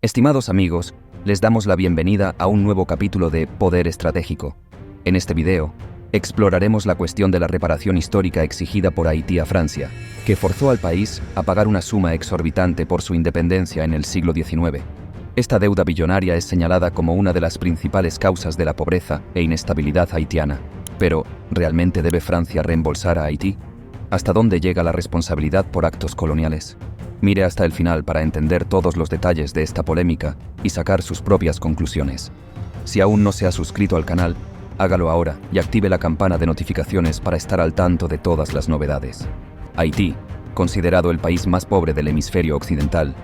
Estimados amigos, les damos la bienvenida a un nuevo capítulo de Poder Estratégico. En este video, exploraremos la cuestión de la reparación histórica exigida por Haití a Francia, que forzó al país a pagar una suma exorbitante por su independencia en el siglo XIX. Esta deuda billonaria es señalada como una de las principales causas de la pobreza e inestabilidad haitiana. Pero, ¿realmente debe Francia reembolsar a Haití? ¿Hasta dónde llega la responsabilidad por actos coloniales? Mire hasta el final para entender todos los detalles de esta polémica y sacar sus propias conclusiones. Si aún no se ha suscrito al canal, hágalo ahora y active la campana de notificaciones para estar al tanto de todas las novedades. Haití, considerado el país más pobre del hemisferio occidental,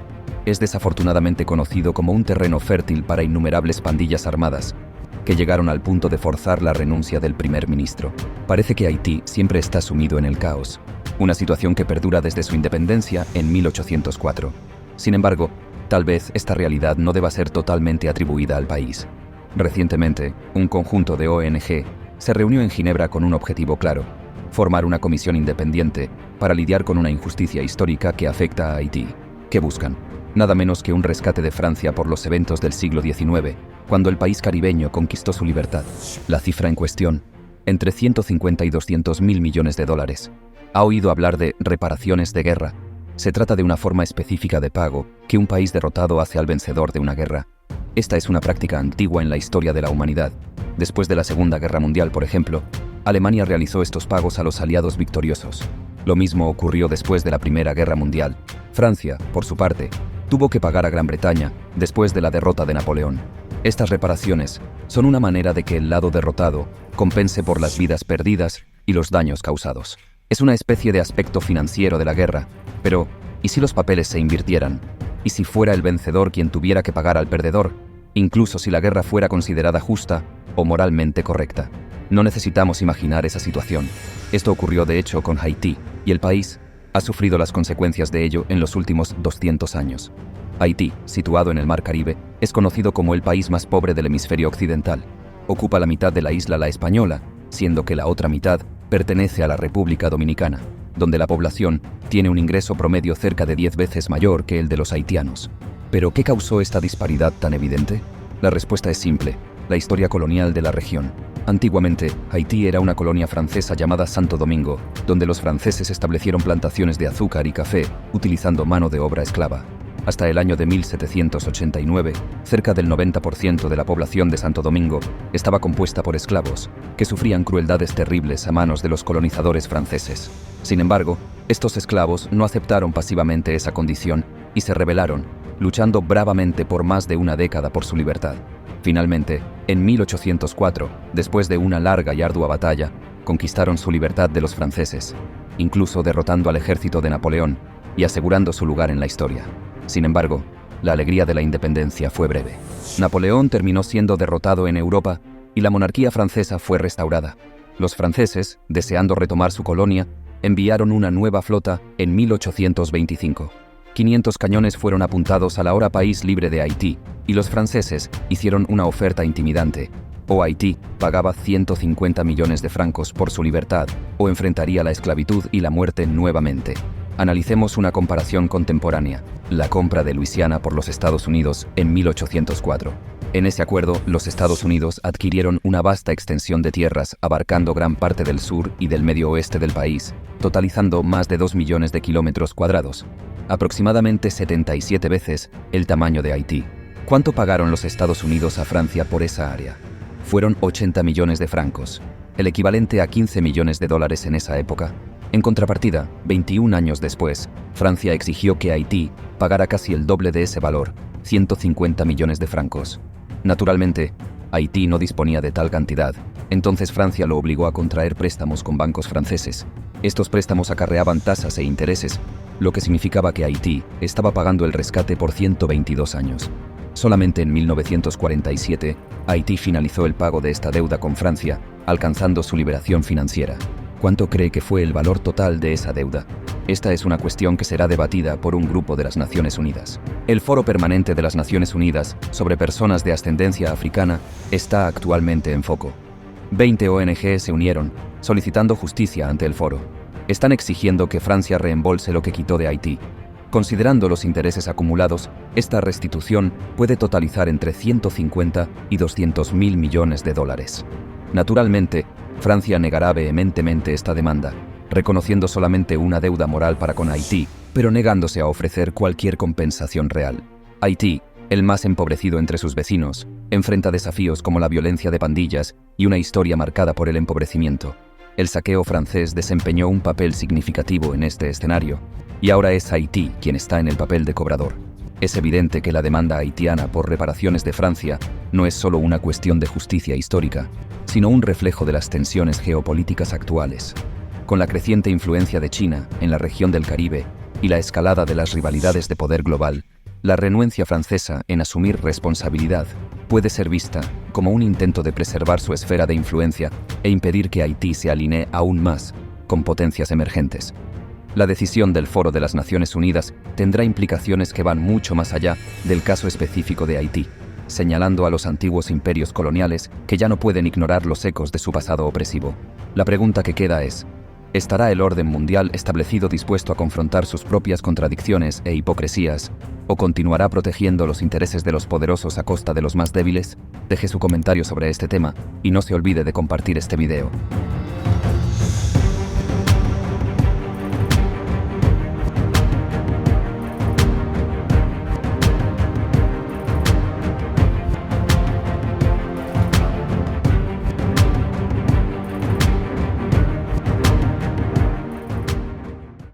es desafortunadamente conocido como un terreno fértil para innumerables pandillas armadas, que llegaron al punto de forzar la renuncia del primer ministro. Parece que Haití siempre está sumido en el caos, una situación que perdura desde su independencia en 1804. Sin embargo, tal vez esta realidad no deba ser totalmente atribuida al país. Recientemente, un conjunto de ONG se reunió en Ginebra con un objetivo claro: formar una comisión independiente para lidiar con una injusticia histórica que afecta a Haití. ¿Qué buscan? Nada menos que un rescate de Francia por los eventos del siglo XIX, cuando el país caribeño conquistó su libertad. La cifra en cuestión, entre 150 y 200 mil millones de dólares. ¿Ha oído hablar de reparaciones de guerra? Se trata de una forma específica de pago que un país derrotado hace al vencedor de una guerra. Esta es una práctica antigua en la historia de la humanidad. Después de la Segunda Guerra Mundial, por ejemplo, Alemania realizó estos pagos a los aliados victoriosos. Lo mismo ocurrió después de la Primera Guerra Mundial. Francia, por su parte, tuvo que pagar a Gran Bretaña después de la derrota de Napoleón. Estas reparaciones son una manera de que el lado derrotado compense por las vidas perdidas y los daños causados. Es una especie de aspecto financiero de la guerra, pero ¿y si los papeles se invirtieran? ¿Y si fuera el vencedor quien tuviera que pagar al perdedor? Incluso si la guerra fuera considerada justa o moralmente correcta. No necesitamos imaginar esa situación. Esto ocurrió de hecho con Haití, y el país ha sufrido las consecuencias de ello en los últimos 200 años. Haití, situado en el Mar Caribe, es conocido como el país más pobre del hemisferio occidental. Ocupa la mitad de la isla La Española, siendo que la otra mitad pertenece a la República Dominicana, donde la población tiene un ingreso promedio cerca de 10 veces mayor que el de los haitianos. ¿Pero qué causó esta disparidad tan evidente? La respuesta es simple: la historia colonial de la región. Antiguamente, Haití era una colonia francesa llamada Santo Domingo, donde los franceses establecieron plantaciones de azúcar y café, utilizando mano de obra esclava. Hasta el año de 1789, cerca del 90% de la población de Santo Domingo estaba compuesta por esclavos, que sufrían crueldades terribles a manos de los colonizadores franceses. Sin embargo, estos esclavos no aceptaron pasivamente esa condición y se rebelaron, luchando bravamente por más de una década por su libertad. Finalmente, en 1804, después de una larga y ardua batalla, conquistaron su libertad de los franceses, incluso derrotando al ejército de Napoleón y asegurando su lugar en la historia. Sin embargo, la alegría de la independencia fue breve. Napoleón terminó siendo derrotado en Europa y la monarquía francesa fue restaurada. Los franceses, deseando retomar su colonia, enviaron una nueva flota en 1825. 500 cañones fueron apuntados al ahora país libre de Haití, y los franceses hicieron una oferta intimidante: o Haití pagaba 150 millones de francos por su libertad, o enfrentaría la esclavitud y la muerte nuevamente. Analicemos una comparación contemporánea: la compra de Luisiana por los Estados Unidos en 1804. En ese acuerdo, los Estados Unidos adquirieron una vasta extensión de tierras abarcando gran parte del sur y del medio oeste del país, totalizando más de 2 millones de kilómetros cuadrados, aproximadamente 77 veces el tamaño de Haití. ¿Cuánto pagaron los Estados Unidos a Francia por esa área? Fueron 80 millones de francos, el equivalente a 15 millones de dólares en esa época. En contrapartida, 21 años después, Francia exigió que Haití pagara casi el doble de ese valor, 150 millones de francos. Naturalmente, Haití no disponía de tal cantidad, entonces Francia lo obligó a contraer préstamos con bancos franceses. Estos préstamos acarreaban tasas e intereses, lo que significaba que Haití estaba pagando el rescate por 122 años. Solamente en 1947, Haití finalizó el pago de esta deuda con Francia, alcanzando su liberación financiera. ¿Cuánto cree que fue el valor total de esa deuda? Esta es una cuestión que será debatida por un grupo de las Naciones Unidas. El Foro Permanente de las Naciones Unidas sobre personas de ascendencia africana está actualmente en foco. 20 ONG se unieron, solicitando justicia ante el foro. Están exigiendo que Francia reembolse lo que quitó de Haití. Considerando los intereses acumulados, esta restitución puede totalizar entre 150 y 200.000 millones de dólares. Naturalmente, Francia negará vehementemente esta demanda, reconociendo solamente una deuda moral para con Haití, pero negándose a ofrecer cualquier compensación real. Haití, el más empobrecido entre sus vecinos, enfrenta desafíos como la violencia de pandillas y una historia marcada por el empobrecimiento. El saqueo francés desempeñó un papel significativo en este escenario, y ahora es Haití quien está en el papel de cobrador. Es evidente que la demanda haitiana por reparaciones de Francia no es solo una cuestión de justicia histórica, sino un reflejo de las tensiones geopolíticas actuales. Con la creciente influencia de China en la región del Caribe y la escalada de las rivalidades de poder global, la renuencia francesa en asumir responsabilidad puede ser vista como un intento de preservar su esfera de influencia e impedir que Haití se alinee aún más con potencias emergentes. La decisión del Foro de las Naciones Unidas tendrá implicaciones que van mucho más allá del caso específico de Haití, señalando a los antiguos imperios coloniales que ya no pueden ignorar los ecos de su pasado opresivo. La pregunta que queda es: ¿estará el orden mundial establecido dispuesto a confrontar sus propias contradicciones e hipocresías, o continuará protegiendo los intereses de los poderosos a costa de los más débiles? Deje su comentario sobre este tema y no se olvide de compartir este video.